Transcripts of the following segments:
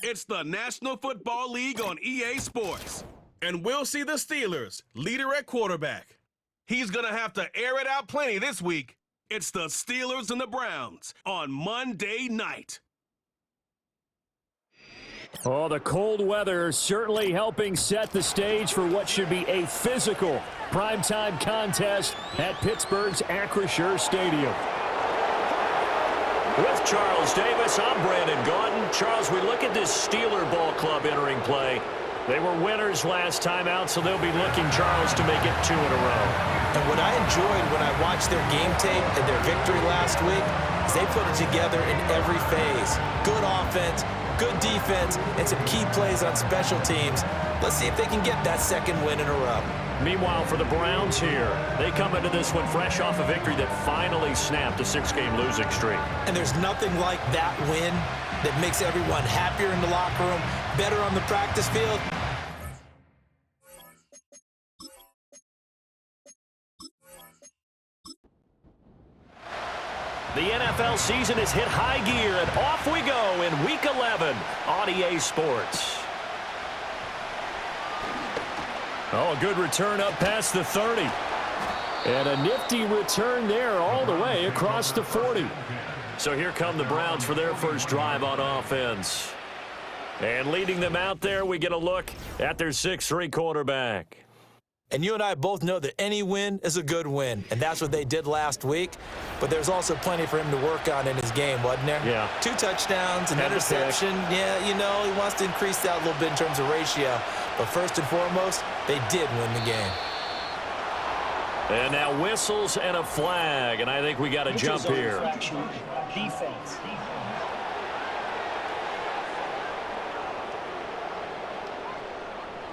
It's the National Football League on EA Sports. And we'll see the Steelers, leader at quarterback. He's going to have to air it out plenty this week. It's the Steelers and the Browns on Monday night. Oh, the cold weather certainly helping set the stage for what should be a physical primetime contest at Pittsburgh's Acrisure Stadium. With Charles Davis, I'm Brandon Gaudin. Charles, we look at this Steeler ball club entering play. They were winners last time out, so they'll be looking, Charles, to make it 2 in a row. And what I enjoyed when I watched their game tape and their victory last week is they put it together in every phase. Good offense, good defense, and some key plays on special teams. Let's see if they can get that second win in a row. Meanwhile, for the Browns here, they come into this one fresh off a victory that finally snapped a 6-game losing streak. And there's nothing like that win that makes everyone happier in the locker room, better on the practice field. The NFL season has hit high gear, and off we go in Week 11 on EA Sports. Oh, a good return up past the 30. And a nifty return there all the way across the 40. So here come the Browns for their first drive on offense. And leading them out there, we get a look at their 6'3" quarterback. And you and I both know that any win is a good win, and that's what they did last week. But there's also plenty for him to work on in his game, wasn't there? Yeah. 2 touchdowns, an interception. Yeah, you know, he wants to increase that a little bit in terms of ratio. But first and foremost, they did win the game. And now whistles and a flag, and I think we got to jump here. Defense.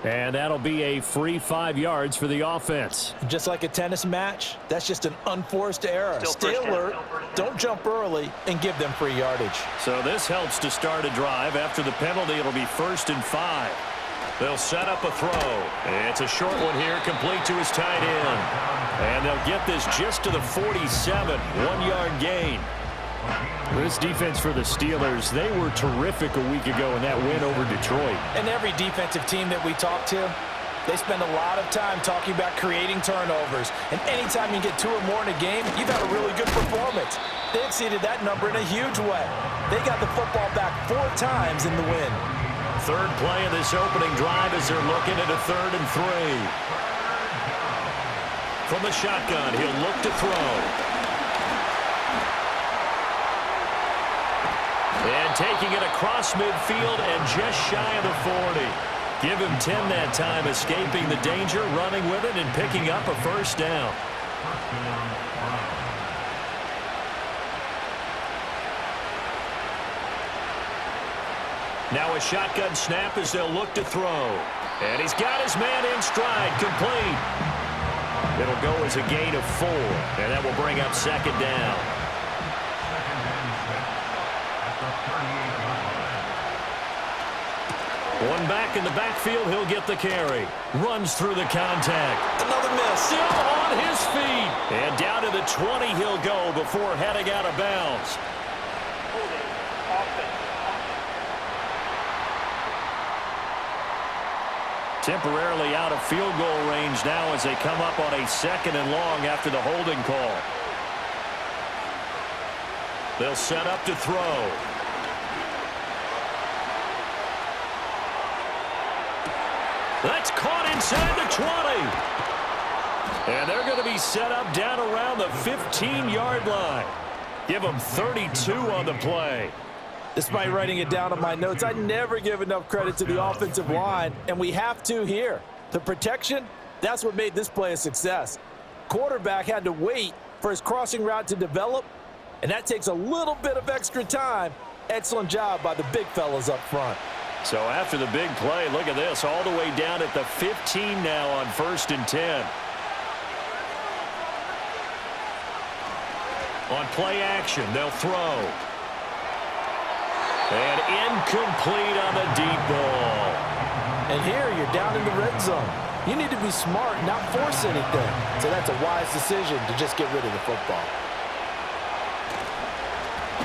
And that'll be a free 5 yards for the offense. Just like a tennis match, that's just an unforced error. Stay alert, don't jump early, and give them free yardage. So this helps to start a drive. After the penalty, it'll be 1st and 5. They'll set up a throw. It's a short one here, complete to his tight end. And they'll get this just to the 47, 1-yard gain. This defense for the Steelers, they were terrific a week ago in that win over Detroit. And every defensive team that we talk to, they spend a lot of time talking about creating turnovers. And anytime you get 2 or more in a game, you've had a really good performance. They exceeded that number in a huge way. They got the football back 4 times in the win. Third play of this opening drive as they're looking at a 3rd and 3. From the shotgun, he'll look to throw. And taking it across midfield and just shy of the 40. Give him 10 that time, escaping the danger, running with it, and picking up a first down. Now a shotgun snap as they'll look to throw. And he's got his man in stride, complete. It'll go as a gain of 4, and that will bring up 2nd down. One back in the backfield, he'll get the carry. Runs through the contact. Another miss. Still on his feet. And down to the 20 he'll go before heading out of bounds. Temporarily out of field goal range now as they come up on a 2nd and long after the holding call. They'll set up to throw. That's caught inside the 20. And they're going to be set up down around the 15-yard line. Give them 32 on the play. Despite writing it down on my notes, I never give enough credit to the offensive line, and we have to here. The protection, that's what made this play a success. Quarterback had to wait for his crossing route to develop, and that takes a little bit of extra time. Excellent job by the big fellas up front. So after the big play, look at this, all the way down at the 15 now on 1st and 10. On play action, they'll throw. And incomplete on the deep ball. And here you're down in the red zone. You need to be smart, not force anything. So that's a wise decision to just get rid of the football.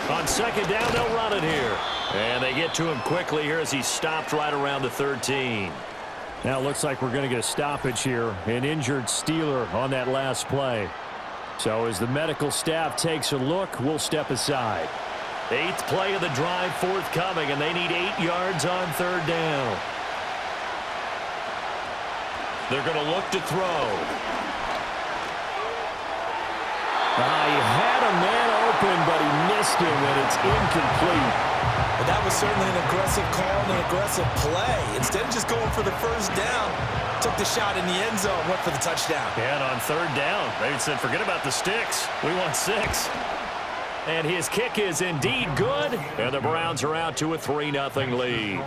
On second down, they'll run it here. And they get to him quickly here as he stopped right around the 13. Now it looks like we're going to get a stoppage here. An injured Steeler on that last play. So as the medical staff takes a look, we'll step aside. 8th play of the drive forthcoming, and they need 8 yards on third down. They're going to look to throw. He had a man open, but he missed him, and it's incomplete. But that was certainly an aggressive call and an aggressive play. Instead of just going for the first down, took the shot in the end zone, went for the touchdown. And on third down, they said, forget about the sticks. We want 6. And his kick is indeed good. And the Browns are out to a 3-0 lead.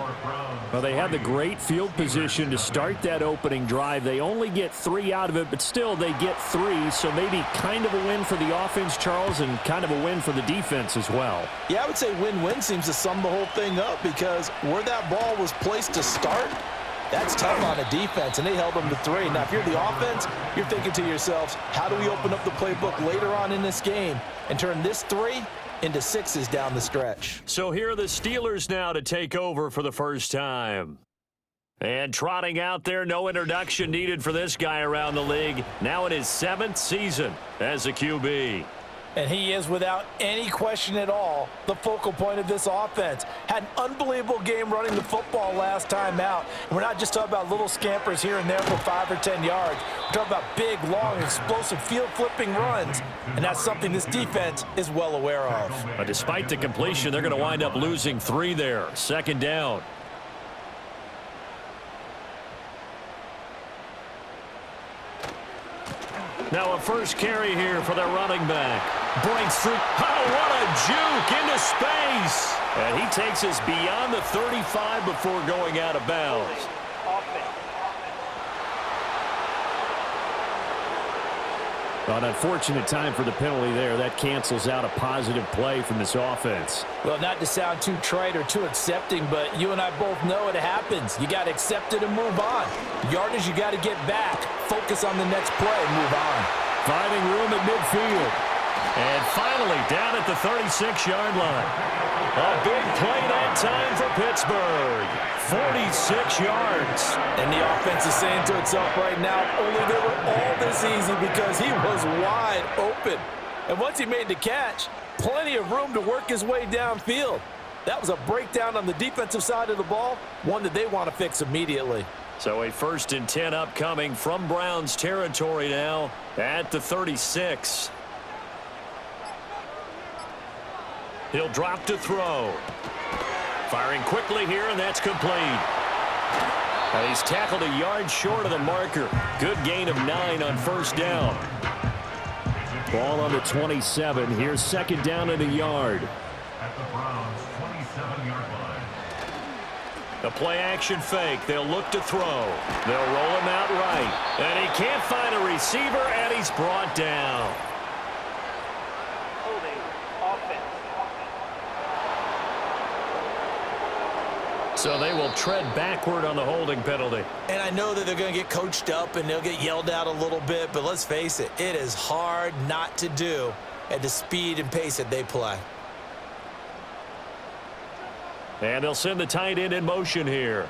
Well, they had the great field position to start that opening drive. They only get 3 out of it, but still they get 3. So maybe kind of a win for the offense, Charles, and kind of a win for the defense as well. Yeah, I would say win-win seems to sum the whole thing up because where that ball was placed to start, that's tough on a defense, and they held them to 3. Now, if you're the offense, you're thinking to yourselves, how do we open up the playbook later on in this game and turn this 3 into 6s down the stretch? So here are the Steelers now to take over for the first time. And trotting out there, no introduction needed for this guy around the league. Now in his 7th season as a QB. And he is, without any question at all, the focal point of this offense. Had an unbelievable game running the football last time out. And we're not just talking about little scampers here and there for 5 or 10 yards. We're talking about big, long, explosive field-flipping runs. And that's something this defense is well aware of. But despite the completion, they're going to wind up losing 3 there. Second down. Now a first carry here for their running back. Breaks through. Oh, what a juke into space. And he takes us beyond the 35 before going out of bounds. An unfortunate time for the penalty there. That cancels out a positive play from this offense. Well, not to sound too trite or too accepting, but you and I both know it happens. You got to accept it and move on. Yardage, you got to get back. Focus on the next play and move on. Finding room at midfield. And finally down at the 36-yard line. A big play that time for Pittsburgh. 46 yards. And the offense is saying to itself right now, only they were all this easy because he was wide open. And once he made the catch, plenty of room to work his way downfield. That was a breakdown on the defensive side of the ball, one that they want to fix immediately. So a 1st and 10 upcoming from Browns territory now at the 36. He'll drop to throw. Firing quickly here, and that's complete. And he's tackled a yard short of the marker. Good gain of 9 on first down. Ball on the 27. Here's second down and a yard. At the Browns' 27-yard line. The play-action fake. They'll look to throw. They'll roll him out right. And he can't find a receiver, and he's brought down. So they will tread backward on the holding penalty. And I know that they're going to get coached up and they'll get yelled at a little bit, but let's face it, it is hard not to do at the speed and pace that they play. And they'll send the tight end in motion here.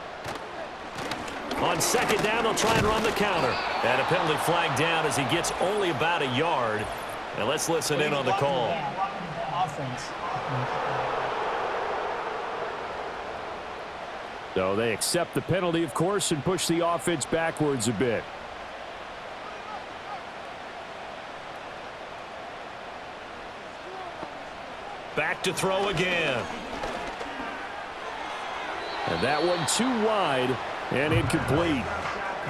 On second down, they'll try and run the counter. And a penalty flag down as he gets only about a yard. And let's listen in on the call. Offense. So they accept the penalty, of course, and push the offense backwards a bit. Back to throw again. And that one too wide and incomplete.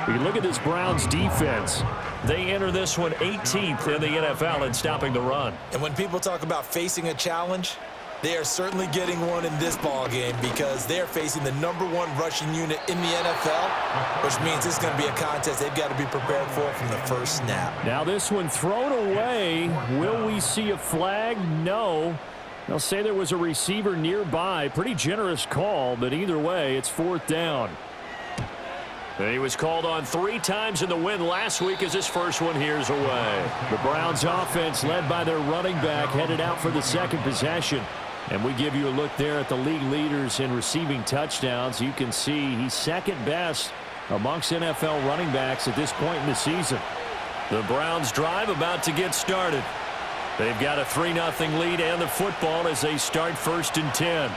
You look at this Browns defense. They enter this one 18th in the NFL in stopping the run. And when people talk about facing a challenge, they are certainly getting one in this ball game because they're facing the #1 rushing unit in the NFL, which means it's going to be a contest they've got to be prepared for from the first snap. Now this one thrown away. Will we see a flag? No. They'll say there was a receiver nearby. Pretty generous call, but either way, it's 4th down. And he was called on 3 times in the win last week as his first one here's away. The Browns offense, led by their running back, headed out for the second possession. And we give you a look there at the league leaders in receiving touchdowns. You can see he's second best amongst NFL running backs at this point in the season. The Browns drive about to get started. They've got a 3-0 lead and the football as they start 1st and 10.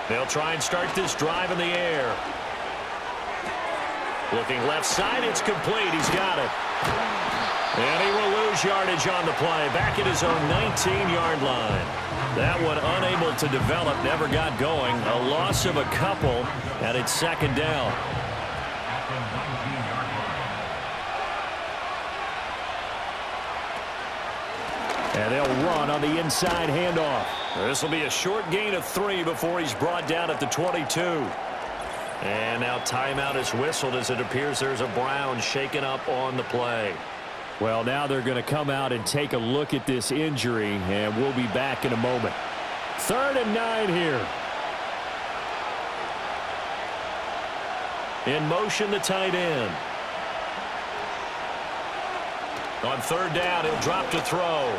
They'll try and start this drive in the air. Looking left side, it's complete. He's got it. And he will lose yardage on the play, back at his own 19-yard line. That one unable to develop, never got going. A loss of a couple, and it's 2nd down. And they'll run on the inside handoff. This will be a short gain of 3 before he's brought down at the 22. And now timeout is whistled as it appears there's a Brown shaken up on the play. Well, now they're going to come out and take a look at this injury, and we'll be back in a moment. 3rd and 9 here. In motion, the tight end. On 3rd down, he'll drop to throw.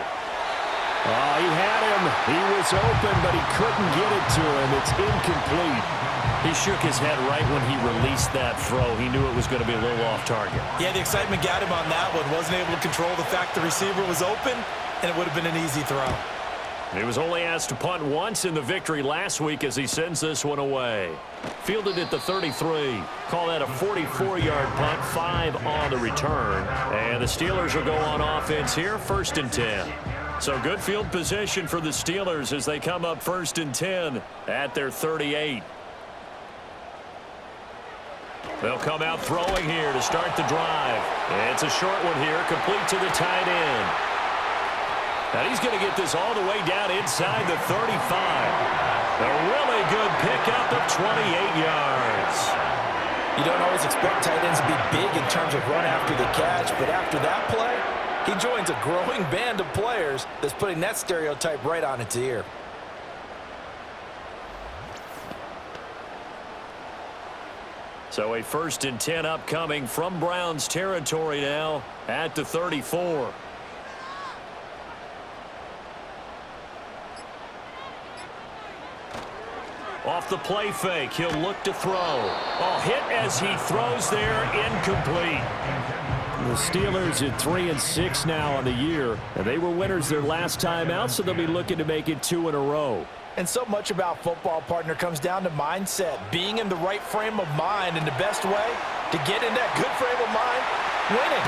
Oh, he had him. He was open, but he couldn't get it to him. It's incomplete. He shook his head right when he released that throw. He knew it was going to be a little off target. Yeah, the excitement got him on that one. Wasn't able to control the fact the receiver was open, and it would have been an easy throw. He was only asked to punt once in the victory last week as he sends this one away. Fielded at the 33. Call that a 44-yard punt, 5 on the return. And the Steelers will go on offense here, 1st and 10. So good field position for the Steelers as they come up 1st and 10 at their 38. They'll come out throwing here to start the drive. It's a short one here, complete to the tight end. And he's going to get this all the way down inside the 35. A really good pickup of 28 yards. You don't always expect tight ends to be big in terms of run after the catch, but after that play, he joins a growing band of players that's putting that stereotype right on its ear. So a 1st and 10 upcoming from Browns territory now at the 34. Off the play fake, he'll look to throw. Oh, hit as he throws there, incomplete. The Steelers at 3-6 now on the year, and they were winners their last time out, so they'll be looking to make it 2 in a row. And so much about football, partner, comes down to mindset, being in the right frame of mind, and the best way to get in that good frame of mind, winning.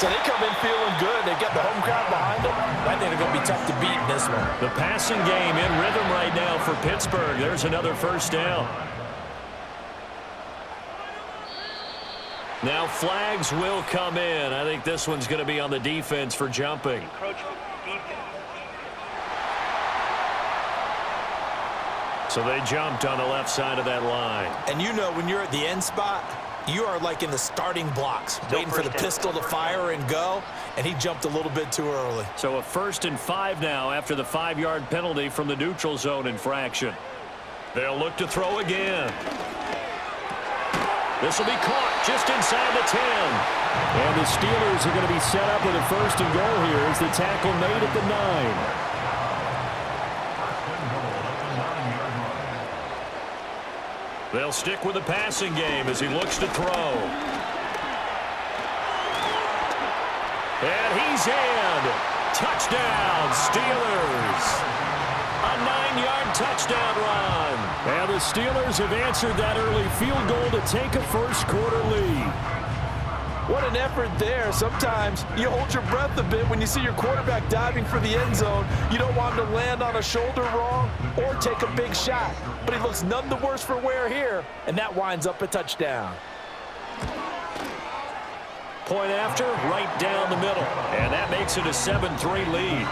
So they come in feeling good. They get the home crowd behind them. I think they're going to be tough to beat in this one. The passing game in rhythm right now for Pittsburgh. There's another 1st down. Now flags will come in. I think this one's going to be on the defense for jumping. So they jumped on the left side of that line. And you know when you're at the end spot, you are like in the starting blocks, waiting for the pistol to fire and go, and he jumped a little bit too early. So a 1st and 5 now after the 5-yard penalty from the neutral zone infraction. They'll look to throw again. This will be caught just inside the 10. And the Steelers are going to be set up with a 1st and goal here as the tackle made at the 9. They'll stick with the passing game as he looks to throw. And he's in. Touchdown, Steelers. A 9-yard touchdown run. And the Steelers have answered that early field goal to take a 1st quarter lead. What an effort there. Sometimes you hold your breath a bit when you see your quarterback diving for the end zone. You don't want him to land on a shoulder wrong or take a big shot. But he looks none the worse for wear here, and that winds up a touchdown. Point after, right down the middle. And that makes it a 7-3 lead.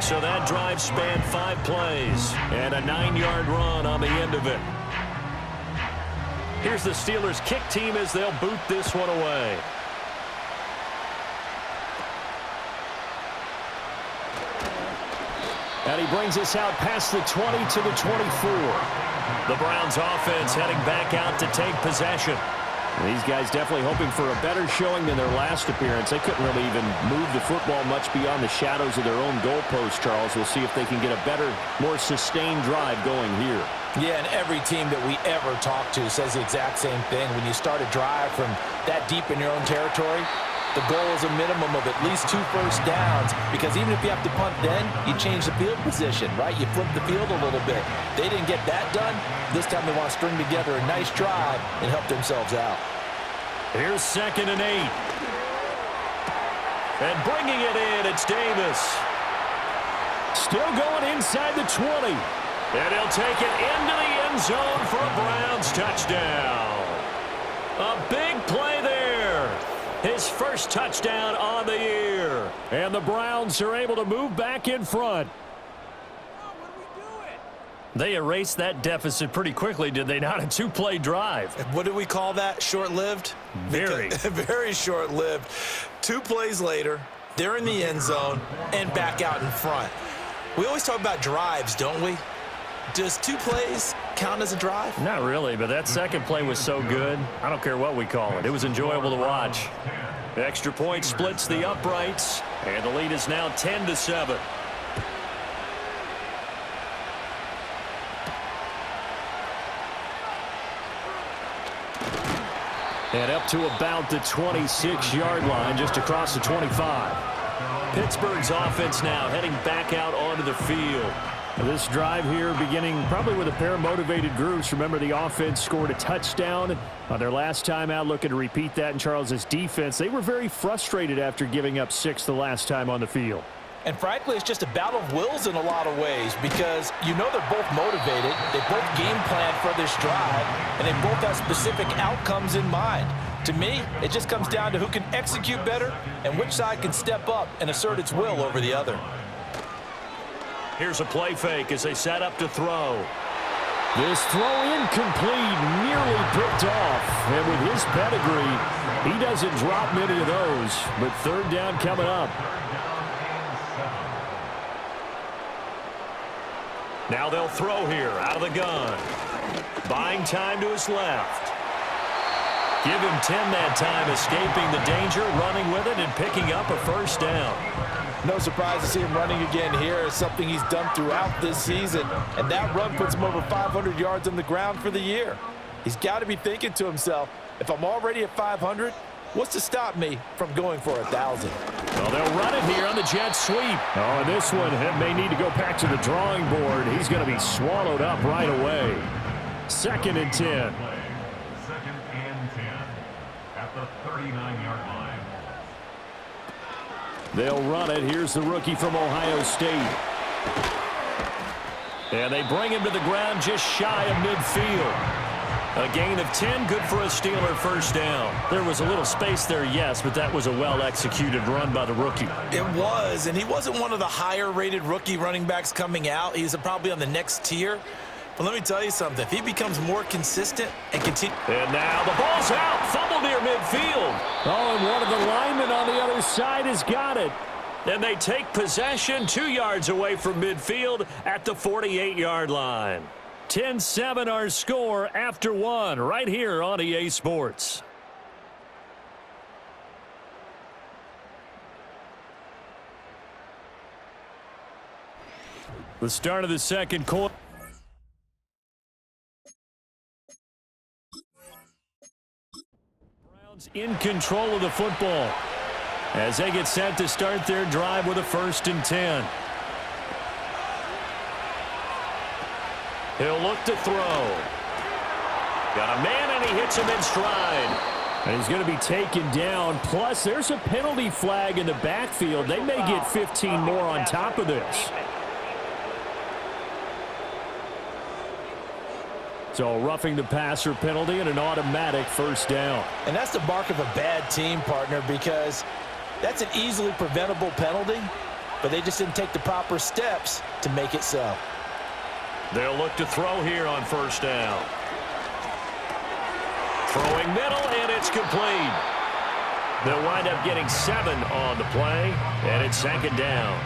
So that drive spanned 5 plays and a 9-yard run on the end of it. Here's the Steelers kick team as they'll boot this one away. And he brings us out past the 20 to the 24. The Browns offense heading back out to take possession. These guys definitely hoping for a better showing than their last appearance. They couldn't really even move the football much beyond the shadows of their own goalpost, Charles. We'll see if they can get a better, more sustained drive going here. Yeah, and every team that we ever talk to says the exact same thing. When you start a drive from that deep in your own territory, the goal is a minimum of at least 2 first downs, because even if you have to punt then, you change the field position, right? You flip the field a little bit. They didn't get that done. This time they want to string together a nice drive and help themselves out. Here's 2nd and 8. And bringing it in, it's Davis. Still going inside the 20. And he'll take it into the end zone for a Browns touchdown. A big play there. His first touchdown on the year. And the Browns are able to move back in front. They erased that deficit pretty quickly, did they not? A 2-play drive. What do we call that? Short-lived? Very. Very short-lived. 2 plays later, they're in the end zone and back out in front. We always talk about drives, don't we? Does 2 plays count as a drive? Not really, but that second play was so good. I don't care what we call it. It was enjoyable to watch. The extra point splits the uprights, and the lead is now 10-7. And up to about the 26-yard line, just across the 25. Pittsburgh's offense now heading back out onto the field. This drive here beginning probably with a pair of motivated groups. Remember, the offense scored a touchdown on their last time out, looking to repeat that in Charles's defense. They were very frustrated after giving up 6 the last time on the field. And frankly, it's just a battle of wills in a lot of ways, because you know they're both motivated, they both game plan for this drive, and they both have specific outcomes in mind. To me, it just comes down to who can execute better and which side can step up and assert its will over the other. Here's a play fake as they set up to throw. This throw incomplete, nearly picked off. And with his pedigree, he doesn't drop many of those. But 3rd down coming up. Now they'll throw here out of the gun. Buying time to his left. Give him 10 that time, escaping the danger, running with it, and picking up a first down. No surprise to see him running again here. It's something he's done throughout this season, and that run puts him over 500 yards on the ground for the year. He's got to be thinking to himself, if I'm already at 500, what's to stop me from going for 1,000? Well, they'll run it here on the jet sweep. Oh, and this one may need to go back to the drawing board. He's going to be swallowed up right away. 2nd and 10. 2nd and 10 at the 39-yard line. They'll run it. Here's the rookie from Ohio State. And they bring him to the ground just shy of midfield. A gain of 10, good for a Steeler first down. There was a little space there, yes, but that was a well-executed run by the rookie. It was, and he wasn't one of the higher-rated rookie running backs coming out. He's probably on the next tier. But let me tell you something. If he becomes more consistent and continue... And now the ball's out. Fumble near midfield. Oh, and one of the linemen on the other side has got it. And they take possession 2 yards away from midfield at the 48-yard line. 10-7 our score after 1 right here on EA Sports. The start of the second quarter. Browns in control of the football as they get set to start their drive with a 1st and 10. He'll look to throw. Got a man, and he hits him in stride. And he's going to be taken down. Plus, there's a penalty flag in the backfield. They may get 15 more on top of this. So roughing the passer penalty and an automatic 1st down. And that's the mark of a bad team, partner, because that's an easily preventable penalty, but they just didn't take the proper steps to make it so. They'll look to throw here on 1st down. Throwing middle, and it's complete. They'll wind up getting 7 on the play, and it's 2nd down.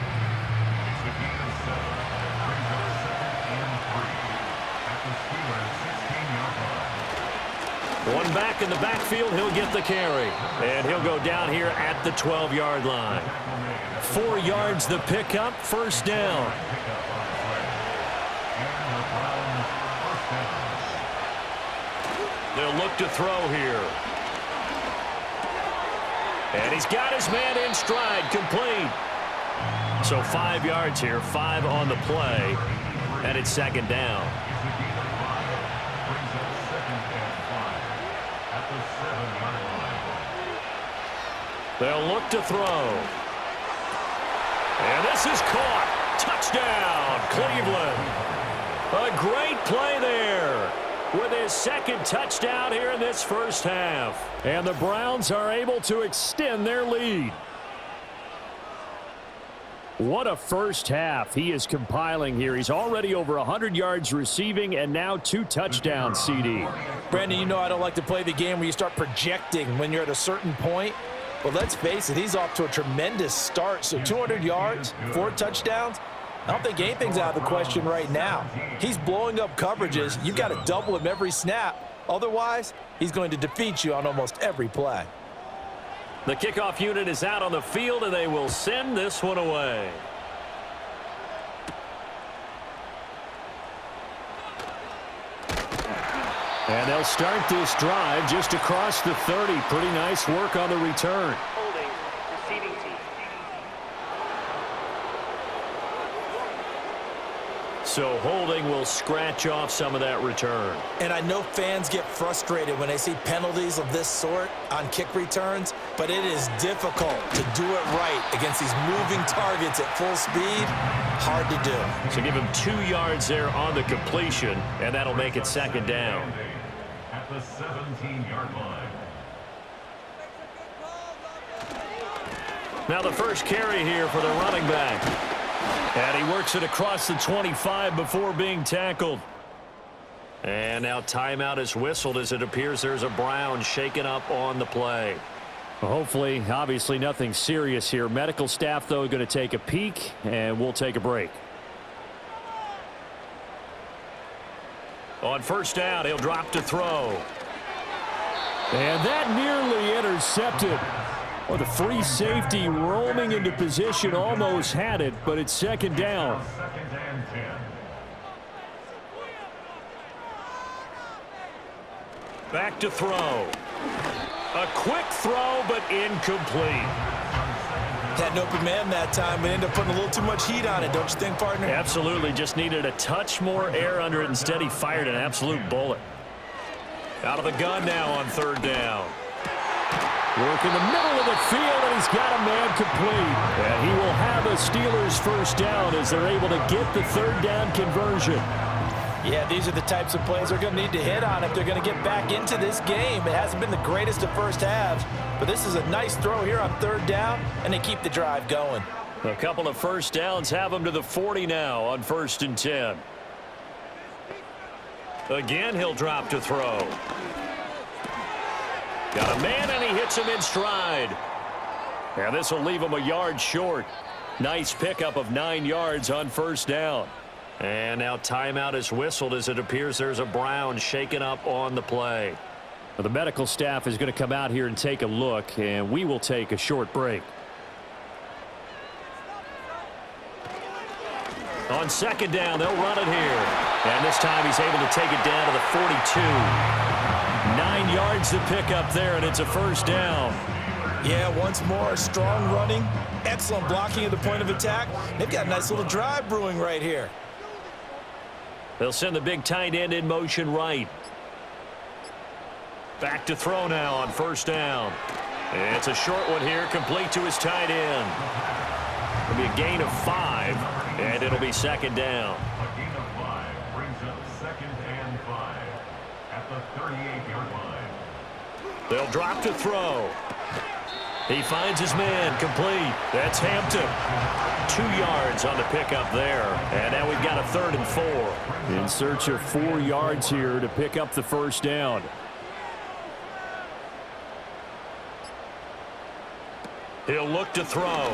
One back in the backfield, he'll get the carry. And he'll go down here at the 12-yard line. 4 yards the pickup, first down. They'll look to throw here. And he's got his man in stride, complete. So 5 yards here, 5 on the play, and it's second down. They'll look to throw. And this is caught. Touchdown, Cleveland. A great play there with his second touchdown here in this first half. And the Browns are able to extend their lead. What a first half he is compiling here. He's already over 100 yards receiving and now 2 touchdowns, CD. Brandon, you know I don't like to play the game where you start projecting when you're at a certain point. But let's face it, he's off to a tremendous start. So 200 yards, 4 touchdowns. I don't think anything's out of the question right now. He's blowing up coverages. You've got to double him every snap. Otherwise, he's going to defeat you on almost every play. The kickoff unit is out on the field, and they will send this one away. And they'll start this drive just across the 30. Pretty nice work on the return. Holding, receiving team. So holding will scratch off some of that return. And I know fans get frustrated when they see penalties of this sort on kick returns, but it is difficult to do it right against these moving targets at full speed. Hard to do. So give him 2 yards there on the completion, and that'll make it second down. At the 17-yard line. Now the first carry here for the running back. And he works it across the 25 before being tackled. And now timeout is whistled as it appears there's a Brown shaken up on the play. Well, hopefully, obviously nothing serious here. Medical staff, though, going to take a peek, and we'll take a break. On first down, he'll drop to throw. And that nearly intercepted. Well, the free safety roaming into position almost had it, but it's second down. Second and 10. Back to throw. A quick throw, but incomplete. Had an open man that time, but ended up putting a little too much heat on it, don't you think, partner? Absolutely, just needed a touch more air under it. Instead, he fired an absolute bullet. Out of the gun now on third down. Work in the middle of the field, and he's got a man complete. And he will have a Steelers first down as they're able to get the third down conversion. Yeah, these are the types of plays they're going to need to hit on if they're going to get back into this game. It hasn't been the greatest of first halves, but this is a nice throw here on third down, and they keep the drive going. A couple of first downs have him to the 40 now on 1st and 10. Again, he'll drop to throw. Got a man, and he hits him in stride. And this will leave him a yard short. Nice pickup of 9 yards on first down. And now timeout is whistled as it appears there's a Brown shaken up on the play. Well, the medical staff is going to come out here and take a look, and we will take a short break. On second down, they'll run it here. And this time he's able to take it down to the 42. 9 yards to pick up there, and it's a first down. Yeah, once more, strong running, excellent blocking at the point of attack. They've got a nice little drive brewing right here. They'll send the big tight end in motion right. Back to throw now on first down. It's a short one here, complete to his tight end. It'll be a gain of 5, and it'll be second down. A gain of 5 brings up 2nd and 5 at the 38-yard line. They'll drop to throw. He finds his man, complete. That's Hampton. 2 yards on the pickup there. And now we've got a 3rd and 4. In search of 4 yards here to pick up the first down. He'll look to throw.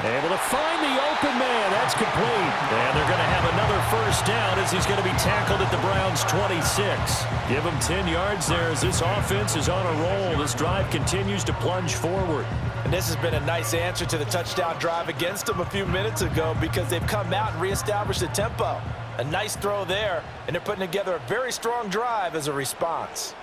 Able to find the open man. That's complete. And they're going to have another first down as he's going to be tackled at the Browns' 26. Give him 10 yards there as this offense is on a roll. This drive continues to plunge forward. And this has been a nice answer to the touchdown drive against them a few minutes ago because they've come out and reestablished the tempo. A nice throw there, and they're putting together a very strong drive as a response.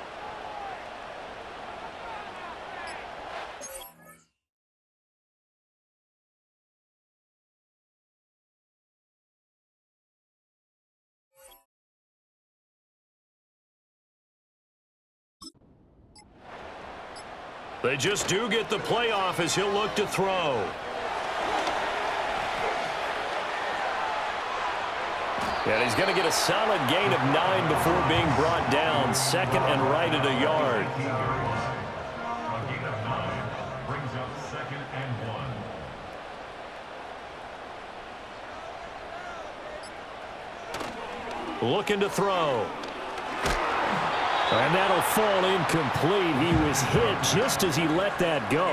They just do get the playoff as he'll look to throw. And he's going to get a solid gain of 9 before being brought down. Second and right at a yard. A gain of 9 brings up 2nd and 1. Looking to throw. And that'll fall incomplete. He was hit just as he let that go.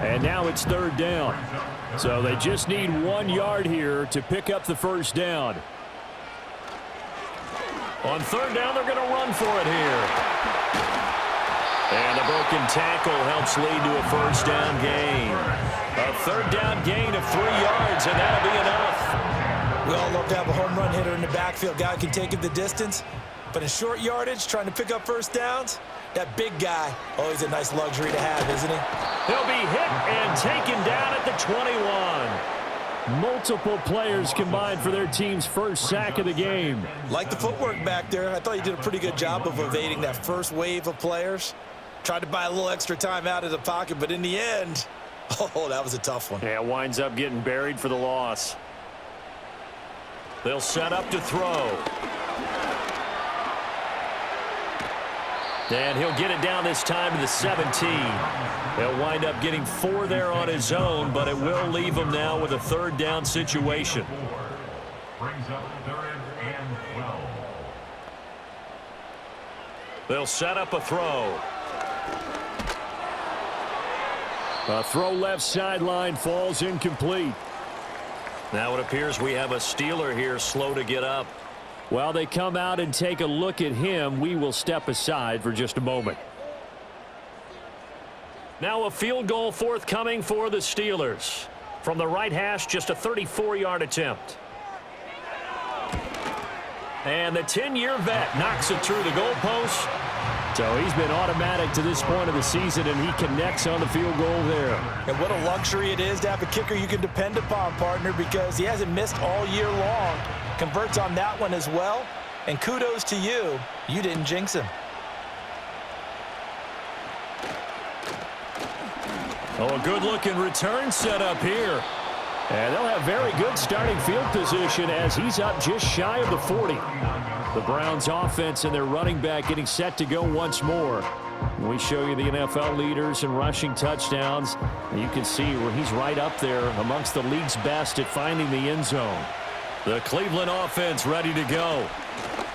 And now it's 3rd down. So they just need 1 yard here to pick up the first down. On 3rd down, they're going to run for it here. And a broken tackle helps lead to a first down gain. A 3rd down gain of 3 yards, and that'll be enough. We all love to have a home run hitter in the backfield. Guy can take it the distance. But in short yardage, trying to pick up first downs, that big guy, always a nice luxury to have, isn't he? He'll be hit and taken down at the 21. Multiple players combined for their team's first sack of the game. Like the footwork back there, I thought you did a pretty good job of evading that first wave of players. Tried to buy a little extra time out of the pocket, but in the end, oh, that was a tough one. Yeah, winds up getting buried for the loss. They'll set up to throw. And he'll get it down this time to the 17. He'll wind up getting 4 there on his own, but it will leave him now with a 3rd down situation. Brings up 3rd and 12. They'll set up a throw. A throw left sideline falls incomplete. Now it appears we have a Steeler here slow to get up. While they come out and take a look at him, we will step aside for just a moment. Now a field goal forthcoming for the Steelers. From the right hash, just a 34-yard attempt. And the 10-year vet knocks it through the goalpost. So he's been automatic to this point of the season, and he connects on the field goal there. And what a luxury it is to have a kicker you can depend upon, partner, because he hasn't missed all year long. Converts on that one as well. And kudos to you. You didn't jinx him. Oh, a good-looking return set up here. And they'll have very good starting field position as he's up just shy of the 40. The Browns offense and their running back getting set to go once more. We show you the NFL leaders in rushing touchdowns. You can see where he's right up there amongst the league's best at finding the end zone. The Cleveland offense ready to go.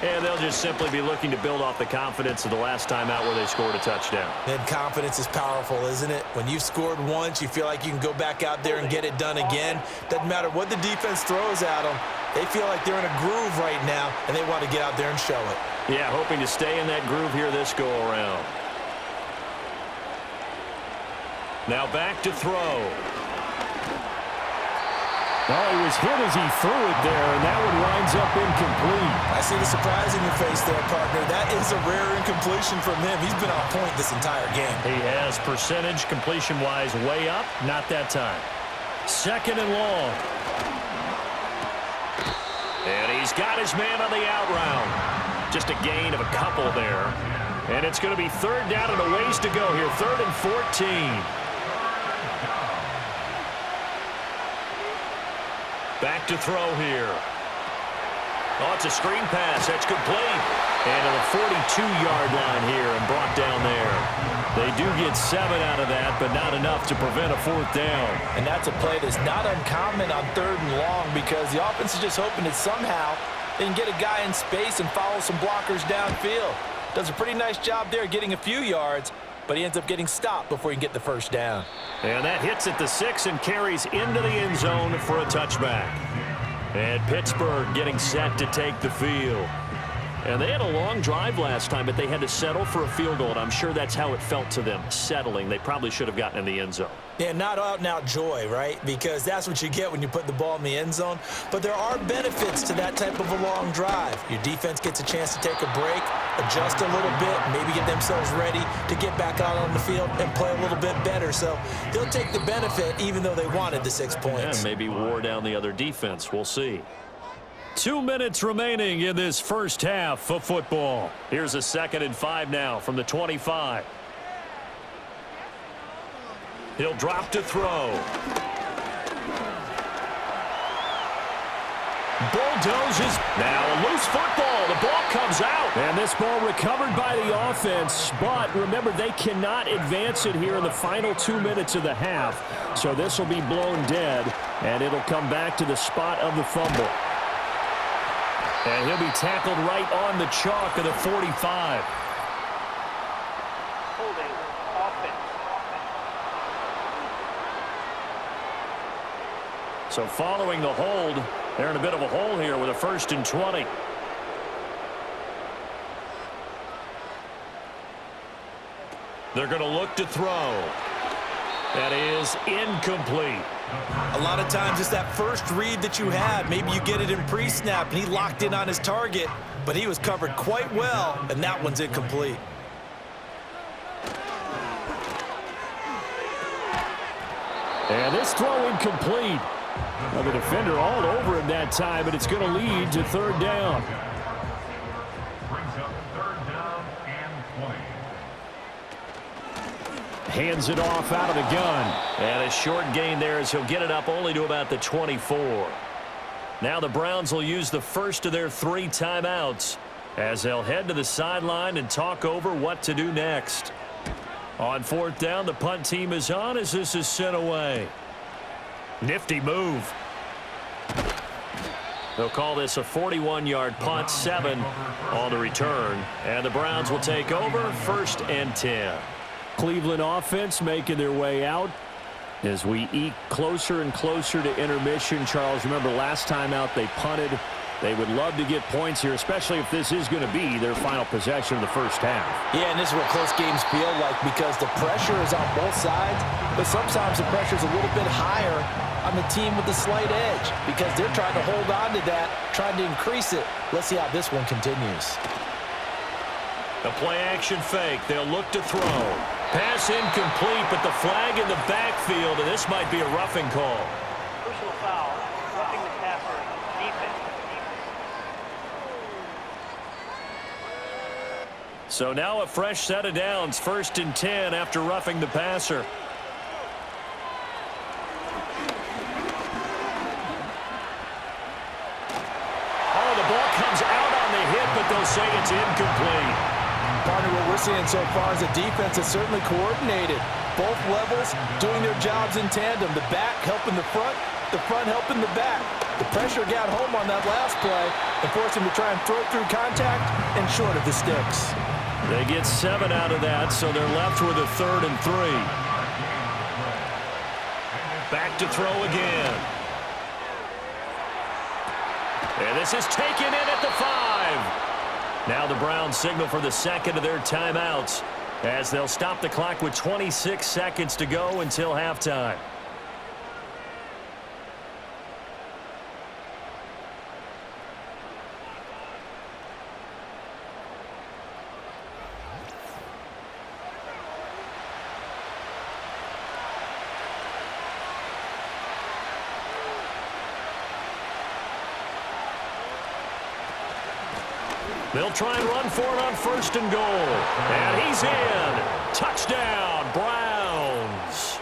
And they'll just simply be looking to build off the confidence of the last time out where they scored a touchdown. And confidence is powerful, isn't it? When you've scored once, you feel like you can go back out there and get it done again. Doesn't matter what the defense throws at them. They feel like they're in a groove right now, and they want to get out there and show it. Yeah, hoping to stay in that groove here this go-around. Now back to throw. Oh, he was hit as he threw it there, and that one winds up incomplete. I see the surprise in your face there, partner. That is a rare incompletion from him. He's been on point this entire game. He has percentage completion-wise way up. Not that time. 2nd and long. And he's got his man on the out route. Just a gain of a couple there. And it's going to be 3rd down and a ways to go here. 3rd and 14. Back to throw here. Oh, it's a screen pass. That's complete. And to the 42-yard line here and brought down there. They do get 7 out of that, but not enough to prevent a 4th down. And that's a play that's not uncommon on 3rd and long because the offense is just hoping that somehow they can get a guy in space and follow some blockers downfield. Does a pretty nice job there getting a few yards, but he ends up getting stopped before he can get the first down. And that hits at the 6 and carries into the end zone for a touchback. And Pittsburgh getting set to take the field. And they had a long drive last time, but they had to settle for a field goal, and I'm sure that's how it felt to them, settling. They probably should have gotten in the end zone. Yeah, not out-and-out joy, right? Because that's what you get when you put the ball in the end zone. But there are benefits to that type of a long drive. Your defense gets a chance to take a break, adjust a little bit, maybe get themselves ready to get back out on the field and play a little bit better. So they'll take the benefit even though they wanted the 6 points. And maybe wore down the other defense. We'll see. 2 minutes remaining in this first half of football. Here's a 2nd and 5 now from the 25. He'll drop to throw. Bulldozes. Now a loose football. The ball comes out. And this ball recovered by the offense, but remember, they cannot advance it here in the final 2 minutes of the half. So this will be blown dead, and it'll come back to the spot of the fumble. And he'll be tackled right on the chalk of the 45. Holding offense. So following the hold, they're in a bit of a hole here with a 1st and 20. They're going to look to throw. That is incomplete. A lot of times it's that first read that you have. Maybe you get it in pre-snap, and he locked in on his target, but he was covered quite well, and that one's incomplete. And this throw incomplete. Well, the defender all over him that time, but it's going to lead to 3rd down. Brings up 3rd down and 20. Hands it off out of the gun. And a short gain there as he'll get it up only to about the 24. Now the Browns will use the first of their 3 timeouts as they'll head to the sideline and talk over what to do next. On 4th down, the punt team is on as this is sent away. Nifty move. They'll call this a 41-yard punt, 7 on the return. And the Browns will take over 1st and 10. Cleveland offense making their way out as we eke closer and closer to intermission. Charles, remember last time out they punted. They would love to get points here, especially if this is going to be their final possession of the first half. Yeah, and this is what close games feel like because the pressure is on both sides, but sometimes the pressure is a little bit higher on the team with the slight edge because they're trying to hold on to that, trying to increase it. Let's see how this one continues. A play-action fake. They'll look to throw. Pass incomplete, but the flag in the backfield, and this might be a roughing call. Personal foul. Roughing the passer. Defense. So now a fresh set of downs. 1st and 10 after roughing the passer. Oh, the ball comes out on the hit, but they'll say it's incomplete. Partner, what we're seeing so far is the defense is certainly coordinated. Both levels doing their jobs in tandem. The back helping the front helping the back. The pressure got home on that last play and forced him to try and throw through contact and short of the sticks. They get 7 out of that, so they're left with a 3rd and 3. Back to throw again. And this is taken in at the 5. Now the Browns signal for the 2nd of their timeouts as they'll stop the clock with 26 seconds to go until halftime. They'll try and run for it on 1st and goal. And he's in. Touchdown, Browns.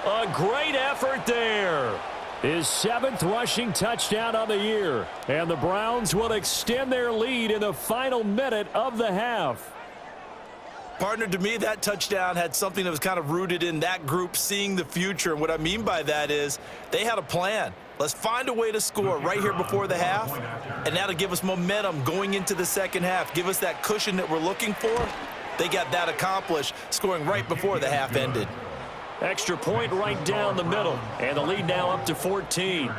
A great effort there. His 7th rushing touchdown on the year. And the Browns will extend their lead in the final minute of the half. Partner, to me, that touchdown had something that was kind of rooted in that group seeing the future. And what I mean by that is they had a plan. Let's find a way to score right here before the half, and that'll give us momentum going into the second half, give us that cushion that we're looking for, they got that accomplished, scoring right before the half ended. Extra point right down the middle, and the lead now up to 14.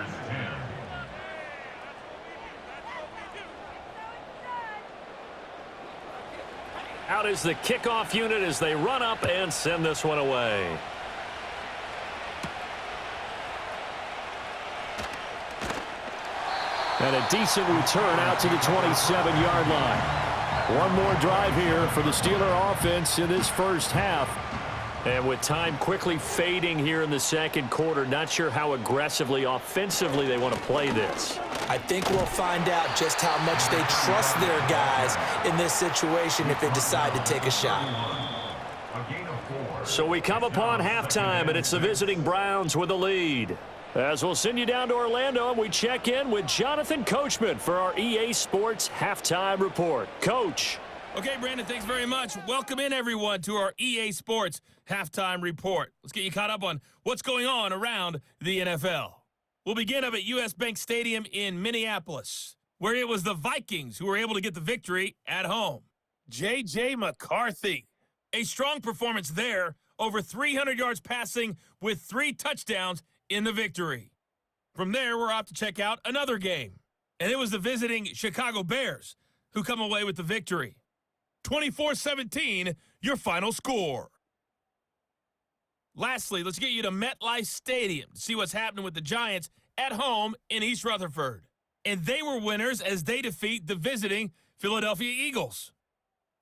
Out is the kickoff unit as they run up and send this one away. And a decent return out to the 27-yard line. One more drive here for the Steeler offense in this first half. And with time quickly fading here in the second quarter, not sure how aggressively, offensively they want to play this. I think we'll find out just how much they trust their guys in this situation if they decide to take a shot. So we come upon halftime, and it's the visiting Browns with the lead. As we'll send you down to Orlando, and we check in with Jonathan Coachman for our EA Sports Halftime Report. Coach. Okay, Brandon, thanks very much. Welcome in, everyone, to our EA Sports Halftime Report. Let's get you caught up on what's going on around the NFL. We'll begin up at U.S. Bank Stadium in Minneapolis, where it was the Vikings who were able to get the victory at home. J.J. McCarthy, a strong performance there, over 300 yards passing with 3 touchdowns in the victory. From there, we're off to check out another game, and it was the visiting Chicago Bears who come away with the victory. 24-17, your final score. Lastly, let's get you to MetLife Stadium to see what's happening with the Giants at home in East Rutherford. And they were winners as they defeat the visiting Philadelphia Eagles.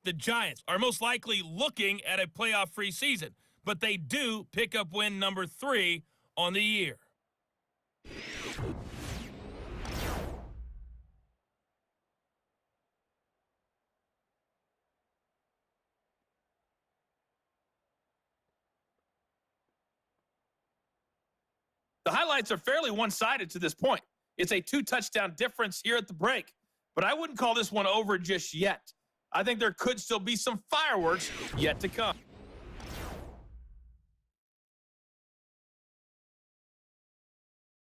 The Giants are most likely looking at a playoff-free season, but they do pick up win number 3 on the year. The highlights are fairly one-sided to this point. It's a 2-touchdown difference here at the break, but I wouldn't call this one over just yet. I think there could still be some fireworks yet to come.